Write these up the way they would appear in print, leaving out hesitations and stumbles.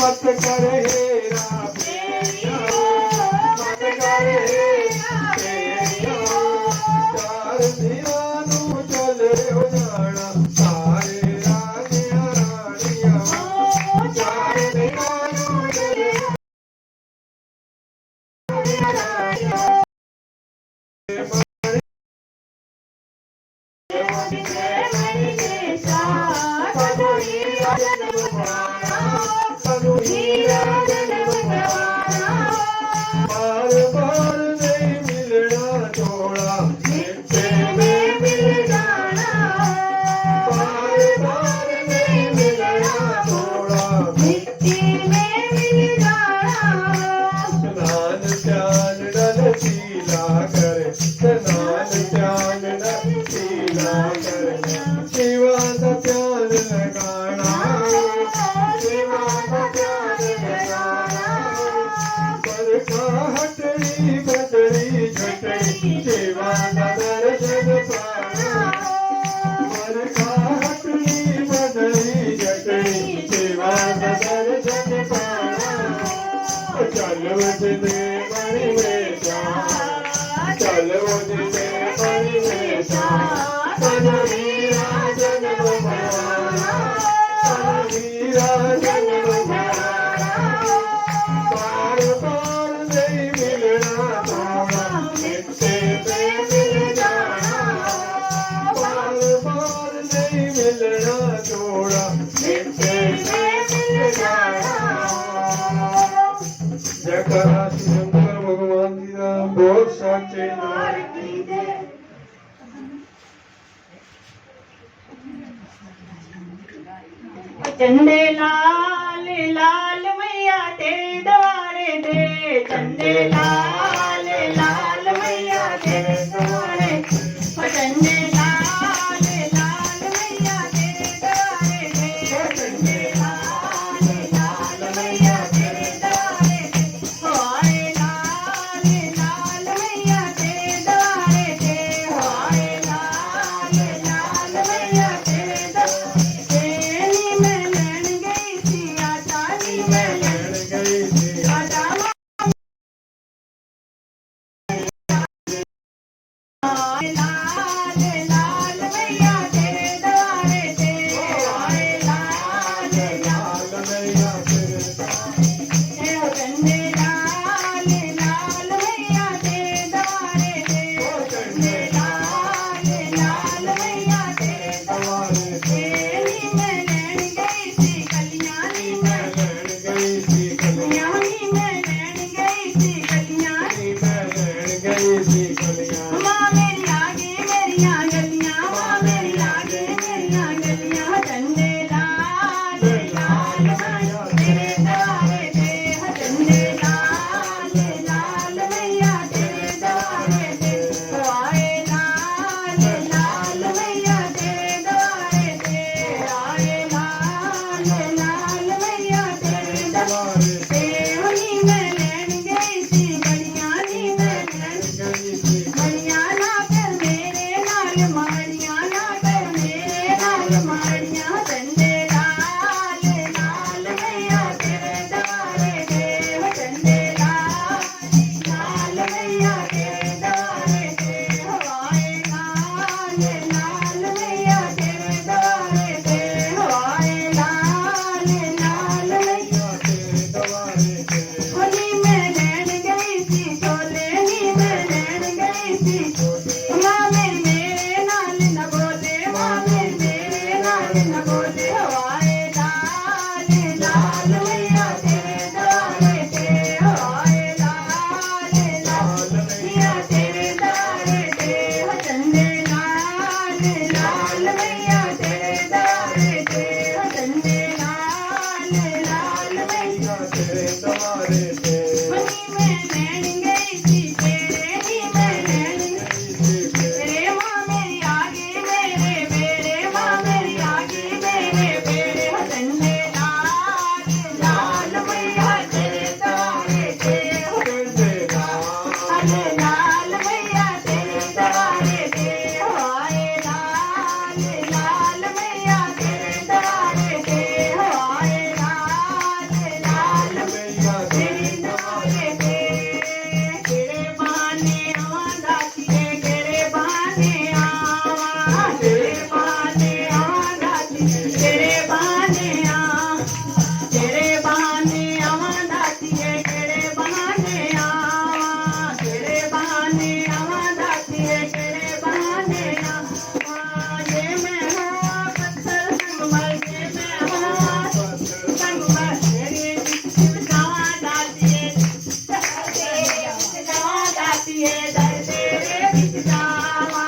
मत कर हेरा फेरिया, मत कर हेरा फेरिया, चार दीवानू चले हो जाना सारे रानिया रानिया, चार दीवानू चले चंदे लाल लाल मैया तेरे द्वारे दे, चंदे लाल लाल मैया तेरे द्वारे, चंदे लाल लाल मैया तेरे द्वारे दे, चंदे लाल लाल मैया तेरे द्वारे दे, हाय लाल लाल मैया तेरे द्वारे दे, हाय लाल लाल मैया तेरे द्वारे लाल मैया तेरे द्वारे दे आए लाल लाल मैया तेरे द्वारे दे आए लाल लाल मैया तेरे द्वारे दे तेरे बहाने आवा दातिए तेरे बहाने आवा तेरे बहाने आवा दातिए तेरे बहाने आ तेरे बहाने आवा दातिए तेरे बहाने आवा तेरे बहाने आवा दातिए तेरे बहाने आवा ये मैं हूँ पत्थर संगमरमर ये मैं हूँ संगमरमर तेरे बिछावा दातिए बिछावा दातिए दर तेरे बिछावा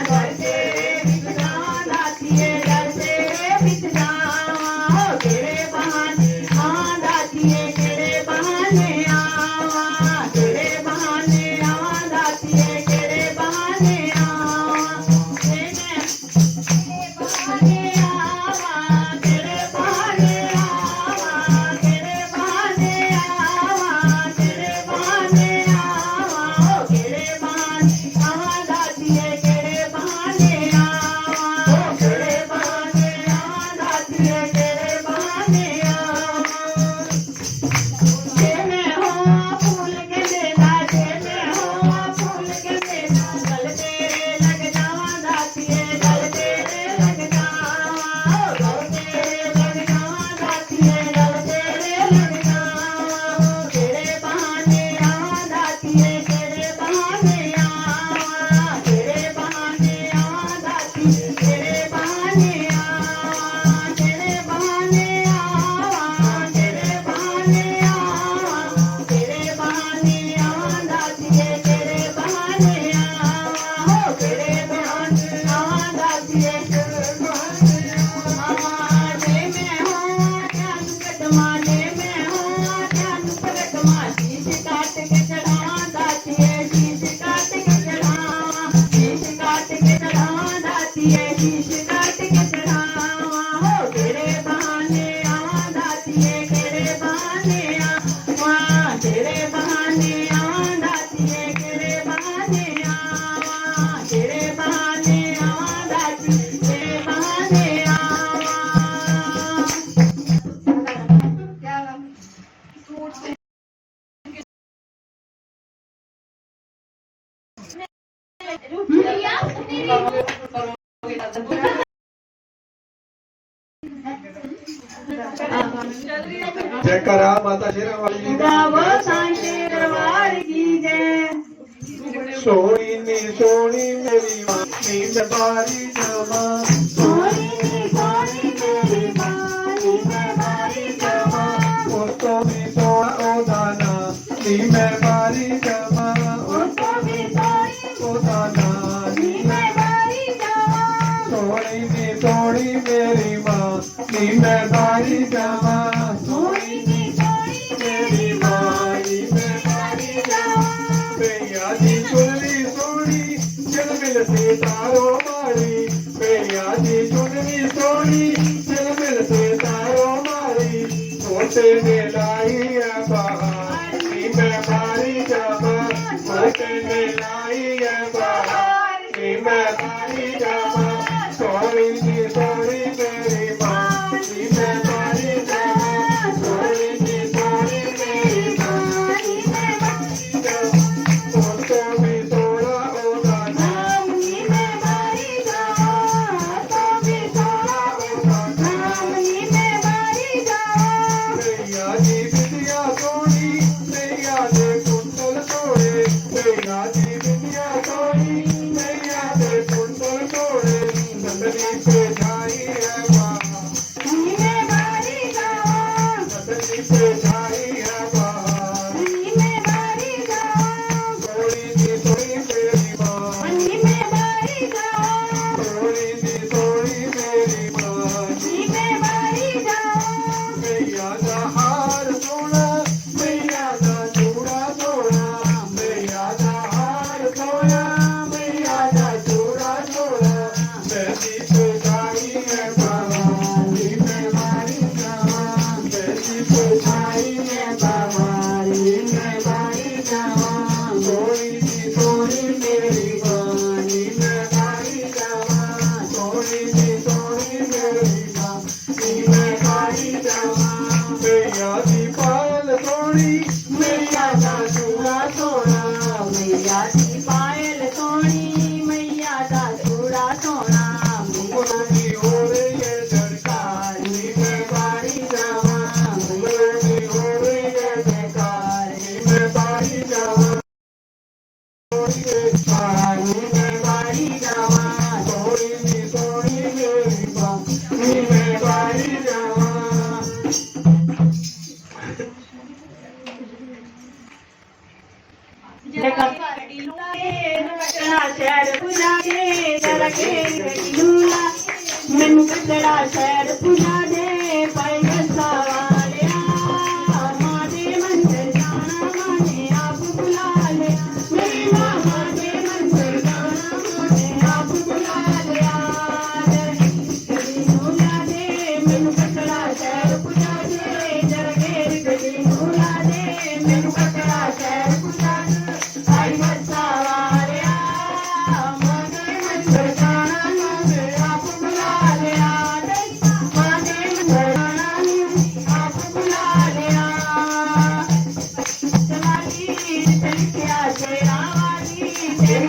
दर तेरे बिछावा दातिए दर तेरे बिछावा तेरे बहाने आवा दातिए तेरे बहाने आवा तेरे बहाने आवा दातिए तेरे बहाने आवा तेरे बहाने आवा तेरे बहाने आवा तेरे बहाने आवा तेरे बहाने आवा तेरे बहाने आवा दातिए तेरे बहाने आवा तेरे बहाने आवा दातिए तेरे बहाने आवा जे मैं हूँ फूल के देना जे मैं हूँ फूल के देना गल तेरे लग जावा दातिए गल तेरे लग जावा गल तेरे लग जावा दातिए गल तेरे लग जावा तेरे बहाने आवा दातिए तेरे बहाने आवा तेरे बहाने आवा दातिए तेरे बहाने आवा तेरे बहाने आवा तेरे बहाने आवा तेरे बहाने आवा दातिए तेरे बहाने आवा हो तेरे बहाने आवा दातिए तेरे बहाने आवा जे मैं हूँ ध्यान कदमा जे मैं हूँ ध्यान कदमा शीश काट के चढ़ावा दातिए शीश काट के चढ़ावा शीश काट के चढ़ावा दातिए शीश काट के चढ़ावा हो तेरे बहाने आवा दातिए तेरे बहाने आवा तेरे बहाने आवा दातिए तेरे बहाने आवा तेरे बहाने आवा दातिए तेरे बहाने आवा जयकारा माता शेरा वाली जी दा। गावो सांचे दरबार की जय सोनी नी सोनी मेरी माँ नी मैं बारी जमा सोनी मेरी मानी मैं बारी जमा उसको भी सोना ओ दाना नी मैं बारी जमा उसको भी सोनी ओ दाना नी मैं बारी जमा सोनी नी सोनी मेरी माँ नी मैं बारी जमा सोनी मेरी मानी मैं बारी जमा भैया जी चुनरी सोनी चल मिल से तारो मारी भैया जी चुनरी सोनी चल मिल से तारो मारी छोटे ने लाई है बाहर नी मैं बारी जमा छोटे ने लाई है बाहर नी मैं बारी जमा सोनी नी सोनी मेरी माँ नी मैं बारी जमा सोनी नी सोनी मेरी माँ मानी मैं बारी उसको भी सोना ओ दाना मानी मैं बारी जमा तो भी सोना मानी मैं बारी जमा भैया जी बिटिया सोनी भैया दे कुंडल सोए भैया जी बिटिया सोनी भैया दे कुंडल सोए ਸੋਹਣੀ ਮੇਰੀ ਮਾਂ ਨੀ ਮੈਂ ਬਾਰੀ ਜਾਵਾਂ ਸੋਹਣੀ ਨੀ ਸੋਹਣੀ ਮੇਰੀ ਮਾਂ ਨੀ ਮੈਂ ਬਾਰੀ ਜਾਵਾਂ ਮਈਆ ਦੀ ਪਾਇਲ ਸੋਹਣੀ ਮਈਆ ਦਾ ਚੂੜਾ ਸੋਹਣਾ ਮਈਆ ਦੀ ਪਾਇਲ ਸੋਹਣੀ ਮਈਆ ਦਾ ਚੂੜਾ ਸੋਹਣਾ ਮੁੰਗਲ ਦੀ ਹੋ ਰਹੀ ਹੈ ਜੜਕਾਰ ਨੀ ਮੈਂ ਬਾਰੀ ਜਾਵਾਂ ਮੁੰਗਲ ਦੀ ਹੋ ਰਹੀ ਹੈ ਜੜਕਾਰ ਨੀ ਮੈਂ ਬਾਰੀ ਜਾਵਾਂ ਨੀ ਮੈਂ ਬਾਰੀ ਜਾਵਾਂ ਸੋਹਣੀ ਨੀ ਸੋਹਣੀ ਮੇਰੀ ਮਾਂ ਨੀ ਮੈਂ ਬਾਰੀ ਜਾਵਾਂ ਸ਼ਹਿਰ ਪੁਜਾ ਕੇ ਜਰਗੇ ਲੂਲਾ ਮੈਨੂੰ ਕੱਢੜਾ ਸ਼ਹਿਰ ਪੁਜਾ ਦੇ ਪਾਈ ਗੱਸਾ ਵਾਲਿਆ ਮਾਂ ਦੇ ਮੰਦਰ ਜਾਣਾ ਮਾਂ ਨੇ ਆਪ ਬੁਲਾ ਲਿਆ ਮੇਰੀ ਮਾਂ ਦੇ ਮੰਦਰ ਜਾਣਾ ਮਾਂ ਨੇ ਆਪ ਬੁਲਾ ਲਿਆ ਗੱਡੀ ਨੂੰ ਲਾ ਦੇ ਮੈਨੂੰ ਕੱਢੜਾ ਸ਼ਹਿਰ ਪੁਜਾ ਦੇ ਜਰਗੇ ਗੱਡੀ ਨੂੰ ਲਾ ਦੇ ਮੈਨੂੰ ਕੱਢੜਾ ਸ਼ਹਿਰ ਪੁਜਾ ਦੇ ਪਾਈ ਗੱਸਾ ਵਾਲਿਆ ਮਾਂ ਦੇ ਮੰਦਰ ਜਾਣਾ ਮਾਂ ਨੇ ਆਪ ਬੁਲਾ ਲਿਆ ਮਾਂ ਦੇ ਮੰਦਰ ਜਾਣਾ ਆਪ ਬੁਲਾ ਲਿਆ ਜਵਾਨੀ ਤੇ ਕਿਆ ਸ਼ੇਰਾਂ ਵਾਲੀ ਤੇਰੀ